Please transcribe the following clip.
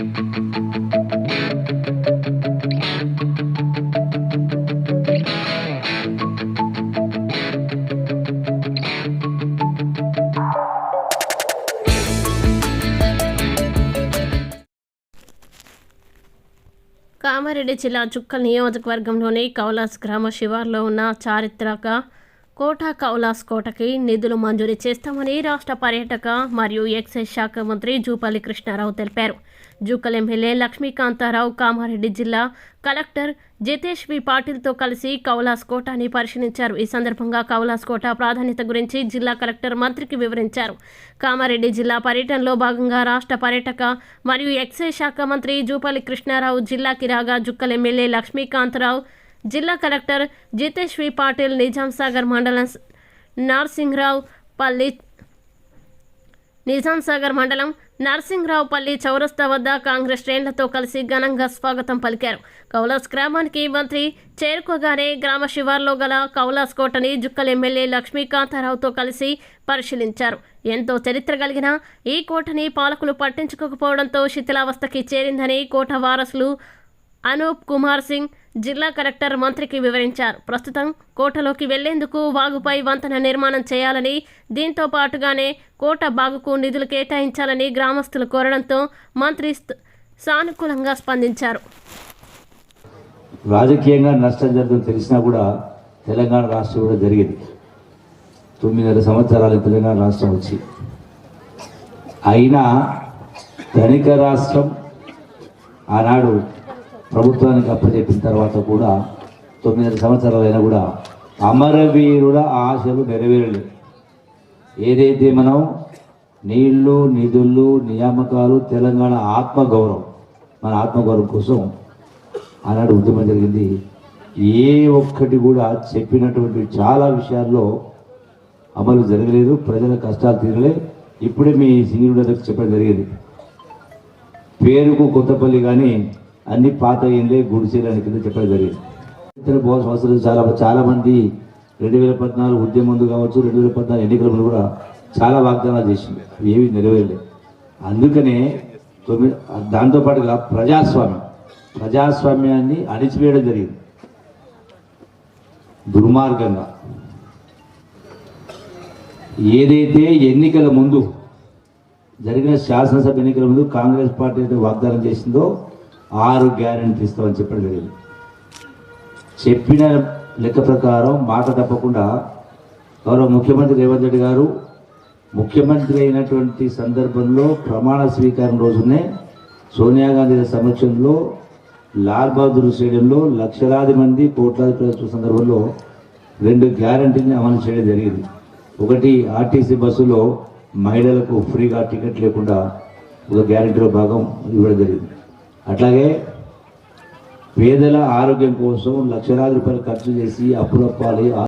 కామారెడ్డి జిల్లా చుక్కల్ నియోజకవర్గంలోని కౌలాస్ గ్రామ శివార్లో ఉన్న చారిత్రక కోట కౌలాస్ కోటకి నిధులు మంజూరు చేస్తామని రాష్ట్ర పర్యాటక మరియు ఎక్సైజ్ శాఖ మంత్రి జూపల్లి కృష్ణారావు తెలిపారు. జూకల్ ఎమ్మెల్యే లక్ష్మీకాంతారావు కామారెడ్డి జిల్లా కలెక్టర్ జితేష్ వి పాటిల్తో కలిసి కౌలాస్ కోటని పరిశీలించారు. ఈ సందర్భంగా కౌలాస్ కోట ప్రాధాన్యత గురించి జిల్లా కలెక్టర్ మంత్రికి వివరించారు. కామారెడ్డి జిల్లా పర్యటనలో భాగంగా రాష్ట్ర పర్యాటక మరియు ఎక్సైజ్ శాఖ మంత్రి జూపల్లి కృష్ణారావు జిల్లాకి రాగా జుక్కల్ ఎమ్మెల్యే లక్ష్మీకాంతారావు, జిల్లా కలెక్టర్ జితేష్ వి పాటిల్ నిజాంసాగర్ మండలం నర్సింగ్రావుపల్లి చౌరస్తా వద్ద కాంగ్రెస్ శ్రేణులతో కలిసి ఘనంగా స్వాగతం పలికారు. కౌలాస్ గ్రామానికి మంత్రి చేరుకోగానే గ్రామ శివార్లో గల కౌలాస్ కోటని జుక్కల్ ఎమ్మెల్యే లక్ష్మీకాంతారావుతో కలిసి పరిశీలించారు. ఎంతో చరిత్ర కలిగిన ఈ కోటని పాలకులు పట్టించుకోకపోవడంతో శిథిలావస్థకి చేరిందని కోట వారసులు అనూప్ కుమార్ సింగ్ జిల్లా కలెక్టర్ మంత్రికి వివరించారు. ప్రస్తుతం కోటలోకి వెళ్లేందుకు వాగుపై వంతెన నిర్మాణం చేయాలని, దీంతో పాటుగానే కోట బాగుకు నిధులు కేటాయించాలని గ్రామస్తులు కోరడంతో మంత్రి సానుకూలంగా స్పందించారు. రాజకీయంగా నష్టం జరుగుతుందని తెలిసినా కూడా తెలంగాణ రాష్ట్రం కూడా జరిగింది. 9.5 సంవత్సరాలు తెలంగాణ రాష్ట్రం వచ్చి అయినా ధనిక రాష్ట్రం ఆనాడు ప్రభుత్వానికి అప్పచెప్పిన తర్వాత కూడా 9.5 సంవత్సరాలైనా కూడా అమరవీరుల ఆశలు నెరవేరలేదు. ఏదైతే మనం నీళ్లు, నిధులు, నియామకాలు, తెలంగాణ ఆత్మగౌరవం, మన ఆత్మగౌరవం కోసం ఆనాడు ఉద్యమం జరిగింది. ఏ ఒక్కటి కూడా చెప్పినటువంటి చాలా విషయాల్లో అమలు జరగలేదు, ప్రజల కష్టాలు తీరలే. ఇప్పుడే మీ సింగిల్ చెప్పడం జరిగింది. పేరుకు కొత్తపల్లి కానీ అన్ని పాత ఏంలే గుడిసేలని కింద చెప్పడం జరిగింది. ఇతర బోస్ అవసరం చాలా మంది 2014 ఉద్యమం ముందు కావచ్చు, 2014 ఎన్నికల ముందు కూడా చాలా వాగ్దానాలు చేసింది, ఏవి నెరవేరలేదు. అందుకనే దాంతోపాటుగా ప్రజాస్వామ్యాన్ని అణిచివేయడం జరిగింది దుర్మార్గంగా. ఏదైతే ఎన్నికల ముందు జరిగిన శాసనసభ ఎన్నికల ముందు కాంగ్రెస్ పార్టీ అయితే వాగ్దానం చేసిందో 6 గ్యారెంటీ ఇస్తామని చెప్పడం జరిగింది. చెప్పిన లెక్క ప్రకారం మాట తప్పకుండా గౌరవ ముఖ్యమంత్రి రేవంత్ రెడ్డి గారు ముఖ్యమంత్రి అయినటువంటి సందర్భంలో ప్రమాణ స్వీకారం రోజునే సోనియా గాంధీ సమక్షంలో లాల్ బహదూర్ స్టేడియంలో లక్షలాది మంది కోట్లాది ప్రజల సందర్భంలో 2 గ్యారెంటీని అమలు చేయడం జరిగింది. ఒకటి, ఆర్టీసీ బస్సులో మహిళలకు ఫ్రీగా టికెట్ లేకుండా ఒక గ్యారెంటీలో భాగం ఇవ్వడం జరిగింది. అట్లాగే పేదల ఆరోగ్యం కోసం లక్షలాది రూపాయలు ఖర్చు చేసి అప్పులప్పాలి